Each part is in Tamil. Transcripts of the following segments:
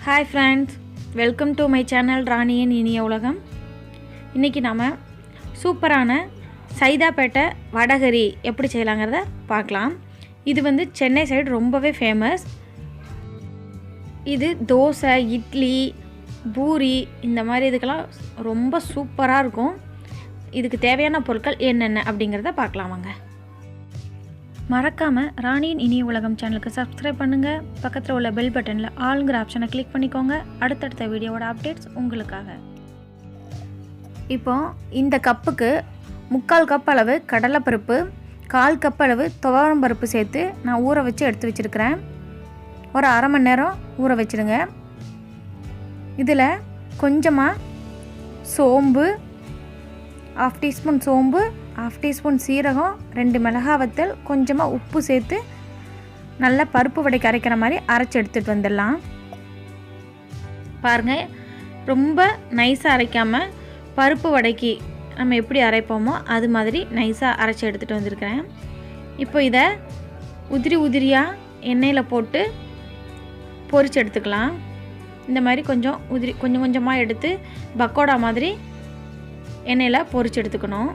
Hi friends, welcome to my channel Rani'in இனிய உலகம். இன்னைக்கு நாம சூப்பரான சைதாப்பேட்டை வடகரி எப்படி செய்யலாம்ங்கறத பார்க்கலாம். இது வந்து சென்னை சைடு ரொம்பவே ஃபேமஸ். இது தோசை, இட்லி, பூரி இந்த மாதிரி இதுக்கெல்லாம் ரொம்ப சூப்பரா இருக்கும். இதுக்கு தேவையான பொருட்கள் என்னென்ன அப்படிங்கறத பார்க்கலாம் வாங்க. மறக்காம ராணியின் இனிய உலகம் சேனலுக்கு சப்ஸ்கிரைப் பண்ணுங்க. பக்கத்துல உள்ள பெல் பட்டன்ல ஆல்ங்கற ஆப்ஷனை கிளிக் பண்ணிக்கோங்க. அடுத்தடுத்த வீடியோவோட அப்டேட்ஸ் உங்களுக்காக. இப்போ இந்த கப்புக்கு 3/4 கப் அளவு கடலைப்பருப்பு, 1/4 கப் அளவு துவரம் பருப்பு சேர்த்து நான் ஊற வச்சு எடுத்து வச்சிருக்கேன். ஒரு அரை மணி நேரம் ஊற வச்சிடுங்க. இதில் கொஞ்சமாக சோம்பு, 1/2 டீஸ்பூன் சோம்பு, 1/2 டீஸ்பூன் சீரகம், 2 மிளகாய் வத்தல், கொஞ்சமாக உப்பு சேர்த்து நல்லா பருப்பு வடைக்கு அரைக்கிற மாதிரி அரைச்சி எடுத்துகிட்டு வந்துடலாம். பாருங்கள், ரொம்ப நைஸாக அரைக்காமல் பருப்பு வடைக்கு நம்ம எப்படி அரைப்போமோ அது மாதிரி நைஸாக அரைச்சி எடுத்துகிட்டு வந்திருக்கிறேன். இப்போ இதை உதிரியாக எண்ணெயில் போட்டு பொரிச்சு எடுத்துக்கலாம். இந்த மாதிரி கொஞ்சம் கொஞ்சமாக எடுத்து பக்கோடா மாதிரி எண்ணெயில் பொரிச்சு எடுத்துக்கணும்.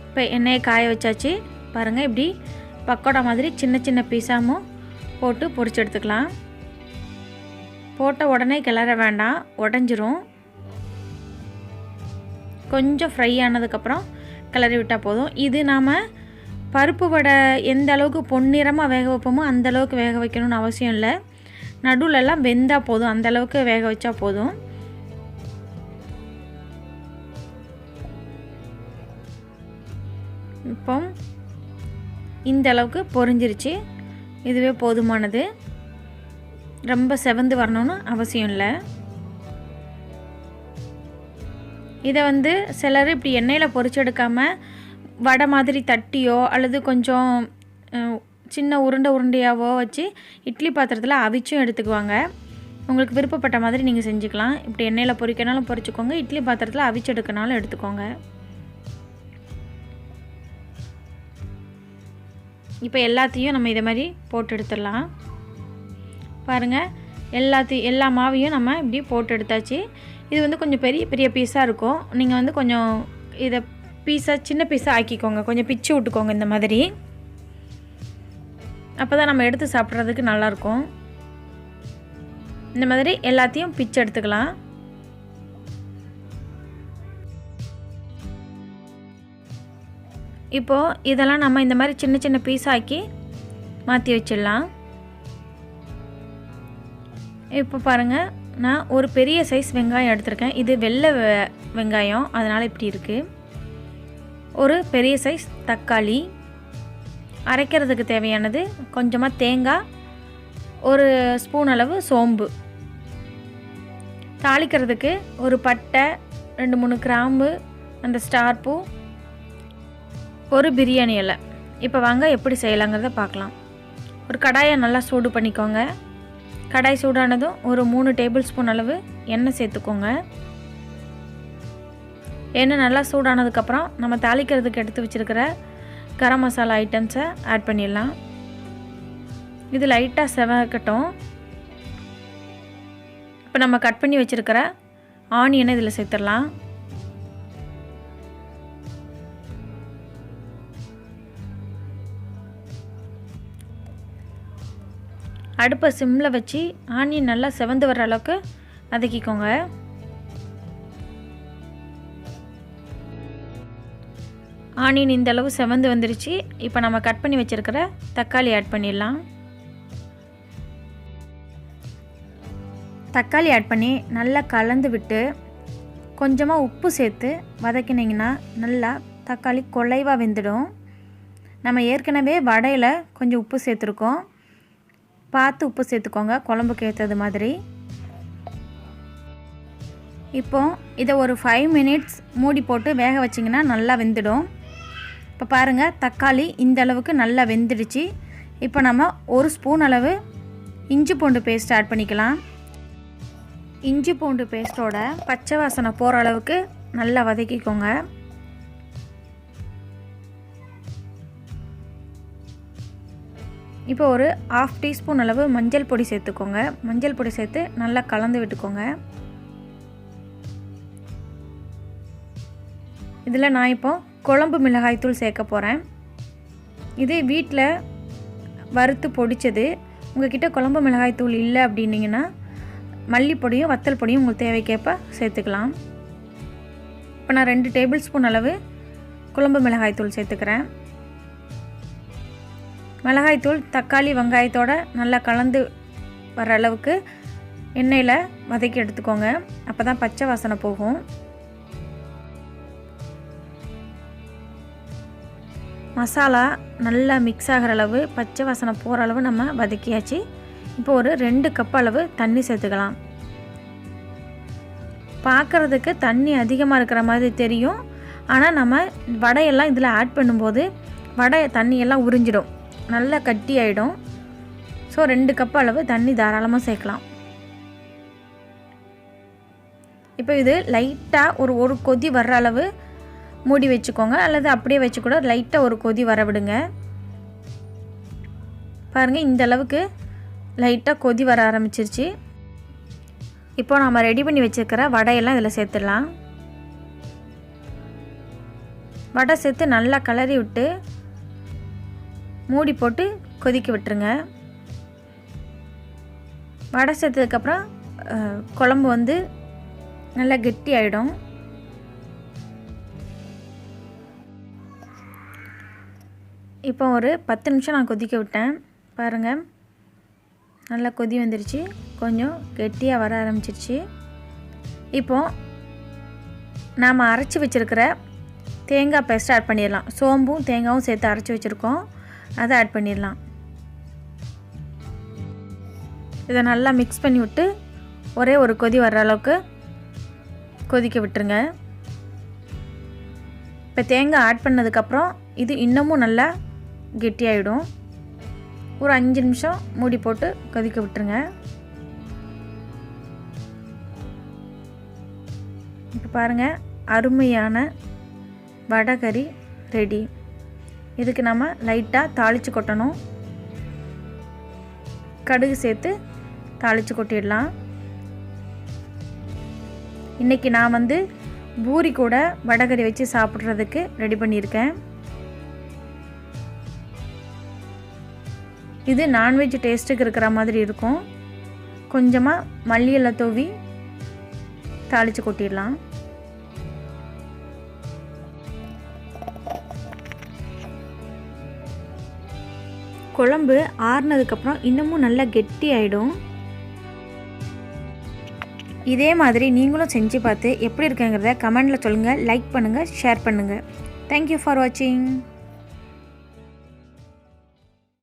இப்போ எண்ணெயை காய வச்சாச்சு. பாருங்கள், இப்படி பக்கோடா மாதிரி சின்ன சின்ன பீஸாமும் போட்டு பொரிச்சு எடுத்துக்கலாம். போட்ட உடனே கிளற வேண்டாம், உடஞ்சிரும். கொஞ்சம் ஃப்ரை ஆனதுக்கப்புறம் கிளறி விட்டால் போதும். இது நாம் பருப்பு வடை எந்த அளவுக்கு பொன்னிறமாக வேக வைப்போமோ அந்த அளவுக்கு வேக வைக்கணும்னு அவசியம் இல்லை. நடுவுலலாம் வெந்தால் போதும், அந்த அளவுக்கு வேக வச்சா போதும். இப்போ இந்த அளவுக்கு பொரிஞ்சிருச்சு, இதுவே போதுமானது. ரொம்ப செவந்து வரணும்னு அவசியம் இல்லை. இதை வந்து சிலர் இப்படி எண்ணெயில் பொரிச்சு எடுக்காமல் வடை மாதிரி தட்டியோ அல்லது கொஞ்சம் சின்ன உருண்டையாவோ வச்சு இட்லி பாத்திரத்தில் அவிச்சும் எடுத்துக்குவாங்க. உங்களுக்கு விருப்பப்பட்ட மாதிரி நீங்கள் செஞ்சுக்கலாம். இப்படி எண்ணெயில் பொரிக்கனாலும் பொரிச்சுக்கோங்க, இட்லி பாத்திரத்தில் அவிச்சு எடுக்கனாலும் எடுத்துக்கோங்க. இப்போ எல்லாத்தையும் நம்ம இதை மாதிரி போட்டு எடுத்துடலாம். பாருங்கள், எல்லா மாவையும் நம்ம இப்படி போட்டு எடுத்தாச்சு. இது வந்து கொஞ்சம் பெரிய பீஸாக இருக்கும். நீங்கள் வந்து கொஞ்சம் இதை சின்ன பீஸாக ஆக்கிக்கோங்க, கொஞ்சம் பிச்சு விட்டுக்கோங்க இந்த மாதிரி. அப்போ தான் நம்ம எடுத்து சாப்பிட்றதுக்கு நல்லாயிருக்கும். இந்த மாதிரி எல்லாத்தையும் பிச்சு எடுத்துக்கலாம். இப்போது இதெல்லாம் நம்ம இந்த மாதிரி சின்ன சின்ன பீஸ் ஆக்கி மாற்றி வச்சிடலாம். இப்போ பாருங்கள், நான் ஒரு பெரிய சைஸ் வெங்காயம் எடுத்திருக்கேன். இது வெள்ளை வெங்காயம், அதனால் இப்படி இருக்குது. ஒரு பெரிய சைஸ் தக்காளி, அரைக்கிறதுக்கு தேவையானது கொஞ்சமாக தேங்காய், ஒரு ஸ்பூன் அளவு சோம்பு, தாளிக்கிறதுக்கு ஒரு பட்டை, 2-3 கிராம்பு, அந்த ஸ்டார் பூ, ஒரு பிரியாணி இலை. இப்போ வாங்க எப்படி செய்யலாங்கிறத பார்க்கலாம். ஒரு கடாயை நல்லா சூடு பண்ணிக்கோங்க. கடாய் சூடானதும் ஒரு 3 டேபிள் ஸ்பூன் அளவு எண்ணெய் சேர்த்துக்கோங்க. எண்ணெய் நல்லா சூடானதுக்கப்புறம் நம்ம தாளிக்கிறதுக்கு எடுத்து வச்சுருக்கிற கரம் மசாலா ஐட்டம்ஸை ஆட் பண்ணிடலாம். இது லைட்டாக செவக்கட்டும். இப்போ நம்ம கட் பண்ணி வச்சுருக்கிற ஆனியனை இதில் சேர்த்துடலாம். அடுப்பை சிம்மில் வச்சு ஆனியன் நல்லா செவந்து வர அளவுக்கு வதக்கிக்கோங்க. ஆனியன் இந்த அளவு செவந்து வந்துருச்சு. இப்போ நம்ம கட் பண்ணி வச்சுருக்கிற தக்காளி ஆட் பண்ணிடலாம். தக்காளி ஆட் பண்ணி நல்லா கலந்து விட்டு கொஞ்சமாக உப்பு சேர்த்து வதக்கினீங்கன்னா நல்லா தக்காளி குழைவாக வெந்துடும். நம்ம ஏற்கனவே வடையில் கொஞ்சம் உப்பு சேர்த்துருக்கோம், பார்த்து உப்பு சேர்த்துக்கோங்க குழம்புக்கு ஏற்றது மாதிரி. இப்போ இதை ஒரு 5 மினிட்ஸ் மூடி போட்டு வேக வச்சிங்கன்னா நல்லா வெந்துடும். இப்போ பாருங்கள், தக்காளி இந்த அளவுக்கு நல்லா வெந்துடுச்சு. இப்போ நம்ம 1 ஸ்பூன் அளவு இஞ்சி பூண்டு பேஸ்ட் ஆட் பண்ணிக்கலாம். இஞ்சி பூண்டு பேஸ்ட்டோட பச்சை வாசனை போகிற அளவுக்கு நல்லா வதக்கிக்கோங்க. இப்போ ஒரு 1/2 டீஸ்பூன் அளவு மஞ்சள் பொடி சேர்த்துக்கோங்க. மஞ்சள் பொடி சேர்த்து நல்லா கலந்து விட்டுக்கோங்க. இதில் நான் இப்போ குழம்பு மிளகாய் தூள் சேர்க்க போகிறேன். இது வீட்டில் வறுத்து பொடிச்சது. உங்கள்கிட்ட குழம்பு மிளகாய் தூள் இல்லை அப்படின்னிங்கன்னா மல்லிப்பொடியும் வத்தல் பொடியும் உங்களுக்கு தேவைக்கேற்ப சேர்த்துக்கலாம். இப்போ நான் 2 டேபிள் ஸ்பூன் அளவு குழம்பு மிளகாய் தூள் சேர்த்துக்கிறேன். மிளகாய்த்தூள் தக்காளி வெங்காயத்தோடு நல்லா கலந்து வர அளவுக்கு எண்ணெயில் வதக்கி எடுத்துக்கோங்க. அப்போ தான் பச்சை வாசனை போகும். மசாலா நல்லா மிக்ஸ் ஆகிற அளவு பச்சை வாசனை போகிற அளவு நம்ம வதக்கியாச்சு. இப்போ ஒரு 2 கப் அளவு தண்ணி சேர்த்துக்கலாம். பார்க்குறதுக்கு தண்ணி அதிகமாக இருக்கிற மாதிரி தெரியும். ஆனால் நம்ம வடையெல்லாம் இதில் ஆட் பண்ணும்போது வடை தண்ணியெல்லாம் உறிஞ்சிடும், நல்லா கட்டி ஆகிடும். ஸோ 2 கப் அளவு தண்ணி தாராளமாக சேர்க்கலாம். இப்போ இது லைட்டாக ஒரு கொதி வர்ற அளவு மூடி வச்சுக்கோங்க, அல்லது அப்படியே வச்சு கூட லைட்டாக ஒரு கொதி வர விடுங்க. பாருங்கள், இந்த அளவுக்கு லைட்டாக கொதி வர ஆரம்பிச்சிருச்சு. இப்போ நம்ம ரெடி பண்ணி வச்சுருக்கிற வடையெல்லாம் இதில் சேர்த்துடலாம். வடை சேர்த்து நல்லா கிளறி விட்டு மூடி போட்டு கொதிக்க விட்டுருங்க. வடை சேர்த்ததுக்கப்புறம் குழம்பு வந்து நல்லா கெட்டி ஆகிடும். இப்போ ஒரு 10 நிமிஷம் நான் கொதிக்க விட்டேன். பாருங்கள், நல்லா கொதி வந்துருச்சு, கொஞ்சம் கெட்டியாக வர ஆரம்பிச்சிருச்சு. இப்போது நாம் அரைச்சி வச்சுருக்கிற தேங்காய் பேஸ்ட் ஆட் பண்ணிடலாம். சோம்பும் தேங்காயும் சேர்த்து அரைச்சி வச்சுருக்கோம், அதை ஆட் பண்ணிடலாம். இதை நல்லா மிக்ஸ் பண்ணி விட்டு ஒரே ஒரு கொதி வர்ற அளவுக்கு கொதிக்க விட்டுருங்க. இப்போ தேங்காய் ஆட் பண்ணதுக்கப்புறம் இது இன்னமும் நல்லா கெட்டியாகிடும். ஒரு 5 நிமிஷம் மூடி போட்டு கொதிக்க விட்டுருங்க. இப்போ பாருங்கள், அருமையான வடகறி ரெடி. இதுக்கு நம்ம லைட்டாக தாளித்து கொட்டணும். கடுகு சேர்த்து தாளித்து கொட்டிடலாம். இன்றைக்கி நான் வந்து பூரி கூட வடகறி வச்சு சாப்பிட்றதுக்கு ரெடி பண்ணியிருக்கேன். இது நான்வெஜ் டேஸ்ட்டுக்கு இருக்கிற மாதிரி இருக்கும். கொஞ்சமாக மல்லி இலை தூவி தாளித்து கொட்டிடலாம். குழம்பு ஆறுனதுக்கப்புறம் இன்னமும் நல்லா கெட்டி ஆகிடும். இதே மாதிரி நீங்களும் செஞ்சு பார்த்து எப்படி இருக்குங்கிறத கமெண்டில் சொல்லுங்கள். லைக் பண்ணுங்கள், ஷேர் பண்ணுங்கள். தேங்க்யூ ஃபார் வாட்சிங்.